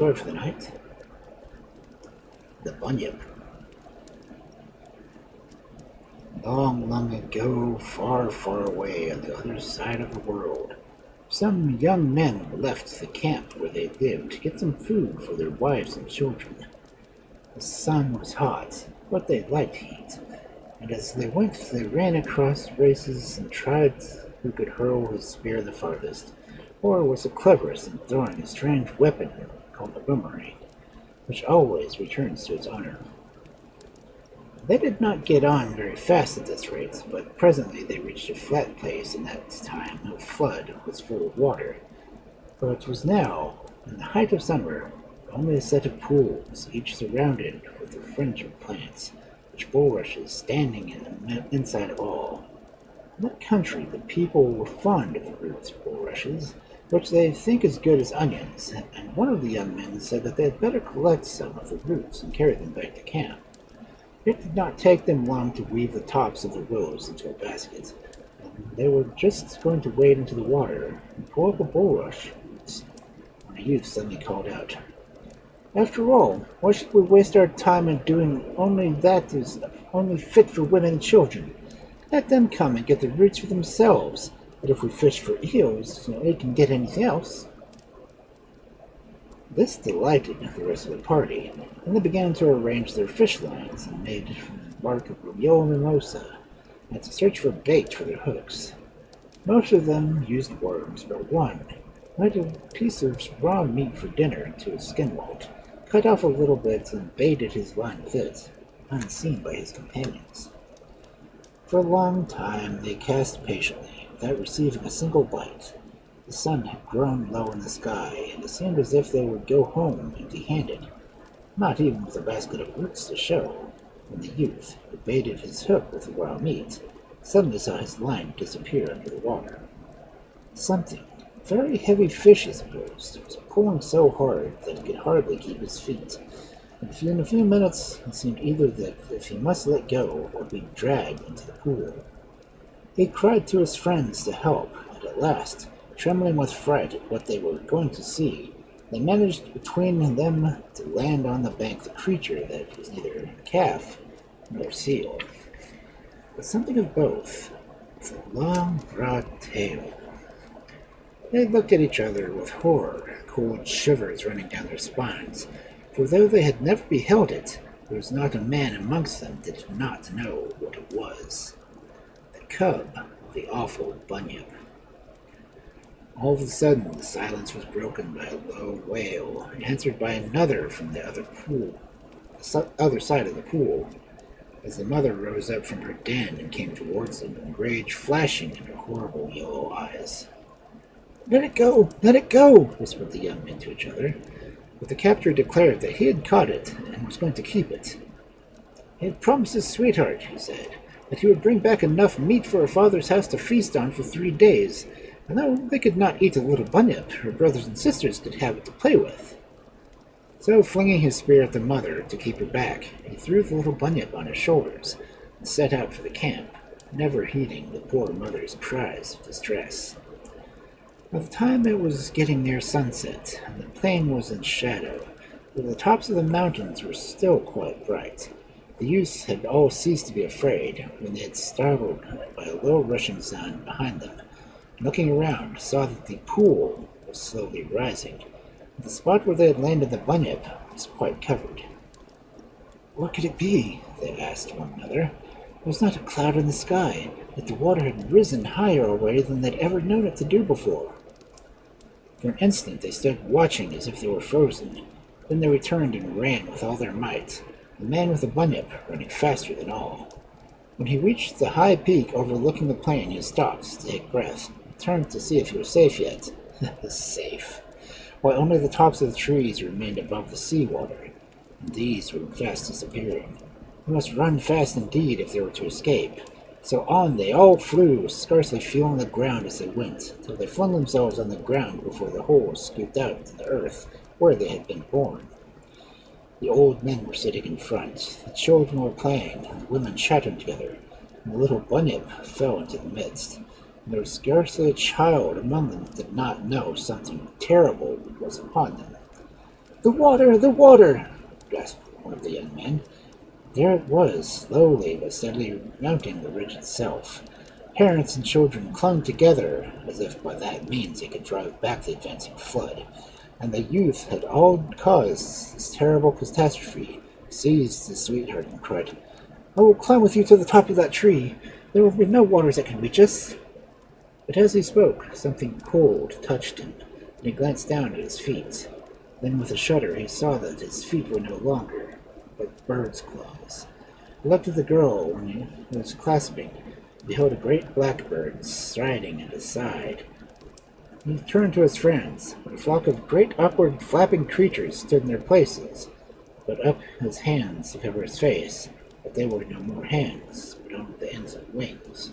Story for the night. The Bunyip. Long, long ago, far, far away on the other side of the world, some young men left the camp where they lived to get some food for their wives and children. The sun was hot, but they liked heat, and as they went, they ran across races and tried who could hurl his spear the farthest, or was the cleverest in throwing a strange weapon called a boomerang, which always returns to its owner. They did not get on very fast at this rate, but presently they reached a flat place, and at the time no flood was full of water. For it was now, in the height of summer, only a set of pools, each surrounded with a fringe of plants, which bulrushes standing in the inside of all. In that country the people were fond of the roots of bulrushes, which they think as good as onions, and one of the young men said that they had better collect some of the roots and carry them back to camp. It did not take them long to weave the tops of the willows into a basket, and they were just going to wade into the water and pull up a bulrush when a youth suddenly called out, "After all, why should we waste our time in doing only that is only fit for women and children? Let them come and get the roots for themselves, but if we fish for eels, they can get anything else." This delighted the rest of the party, and they began to arrange their fish lines and made from the bark of yellow mimosa, and to search for bait for their hooks. Most of them used worms, but one laid a piece of raw meat for dinner into a skin mold, cut off a little bit, and baited his line with it, unseen by his companions. For a long time they cast patiently, without receiving a single bite. The sun had grown low in the sky, and it seemed as if they would go home empty-handed, not even with a basket of roots to show, when the youth, who baited his hook with the raw meat, suddenly saw his line disappear under the water. Something, a very heavy fish he supposed, was pulling so hard that he could hardly keep his feet, and in a few minutes it seemed either that if he must let go or be dragged into the pool. He cried to his friends to help, and at last, trembling with fright at what they were going to see, they managed between them to land on the bank the creature that was neither calf nor seal, but something of both, with a long, broad tail. They looked at each other with horror, cold shivers running down their spines, for though they had never beheld it, there was not a man amongst them that did not know what it was. The cub of the awful Bunyip. All of a sudden, the silence was broken by a low wail, answered by another from the other side of the pool, as the mother rose up from her den and came towards them, rage flashing in her horrible yellow eyes. "Let it go! Let it go!" whispered the young men to each other, but the captor declared that he had caught it and was going to keep it. He had promised his sweetheart, he said, that he would bring back enough meat for her father's house to feast on for 3 days, and though they could not eat the little Bunyip, her brothers and sisters could have it to play with. So, flinging his spear at the mother to keep her back, he threw the little Bunyip on his shoulders and set out for the camp, never heeding the poor mother's cries of distress. By the time it was getting near sunset, and the plain was in shadow, though the tops of the mountains were still quite bright, the youths had all ceased to be afraid when they had startled by a low rushing sound behind them. Looking around, saw that the pool was slowly rising, and the spot where they had landed the Bunyip was quite covered. "What could it be?" they asked one another. There was not a cloud in the sky, yet the water had risen higher already than they'd ever known it to do before. For an instant they stood watching as if they were frozen. Then they returned and ran with all their might, the man with the Bunyip running faster than all. When he reached the high peak overlooking the plain, he stopped to take breath, and turned to see if he was safe yet. Safe! Why, only the tops of the trees remained above the sea water, and these were fast disappearing. They must run fast indeed if they were to escape. So on they all flew, scarcely feeling the ground as they went, till they flung themselves on the ground before the hole was scooped out into the earth where they had been born. The old men were sitting in front, the children were playing, and the women chattered together, and the little Bunyip fell into the midst, and there was scarcely a child among them that did not know something terrible was upon them. The water! The water! Gasped one of the young men. There it was, slowly but steadily mounting the ridge itself. Parents and children clung together, as if by that means they could drive back the advancing flood, and the youth had all caused this terrible catastrophe, seized his sweetheart and cried, "I will climb with you to the top of that tree. There will be no waters that can reach us." But as he spoke, something cold touched him, and he glanced down at his feet. Then with a shudder he saw that his feet were no longer, but birds' claws. He looked at the girl when he was clasping, and beheld a great blackbird striding at his side. He turned to his friends, but a flock of great awkward flapping creatures stood in their places, put up his hands to cover his face, but they were no more hands, but only the ends of wings.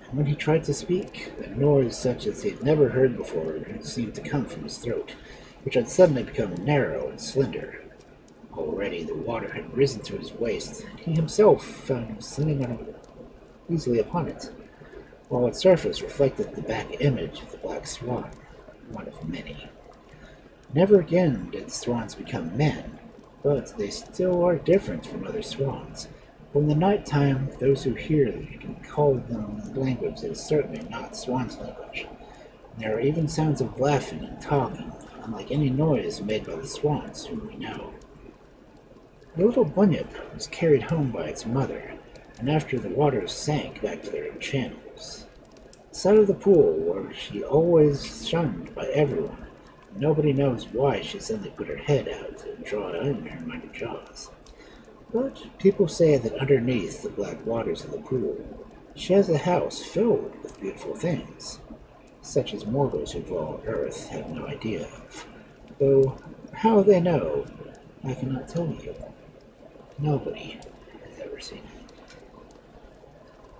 And when he tried to speak, a noise such as he had never heard before seemed to come from his throat, which had suddenly become narrow and slender. Already the water had risen to his waist, and he himself found him sitting easily upon it, while its surface reflected the back image of the black swan, one of many. Never again did swans become men, but they still are different from other swans. From the night time, those who hear them can call them in a language that is certainly not swan's language. There are even sounds of laughing and talking, unlike any noise made by the swans whom we know. The little Bunyip was carried home by its mother, and after the waters sank back to their channels. The side of the pool where she always shunned by everyone, and nobody knows why she suddenly put her head out and draw in her mighty jaws. But people say that underneath the black waters of the pool, she has a house filled with beautiful things, such as mortals who dwell on earth have no idea of. Though how they know, I cannot tell you. Nobody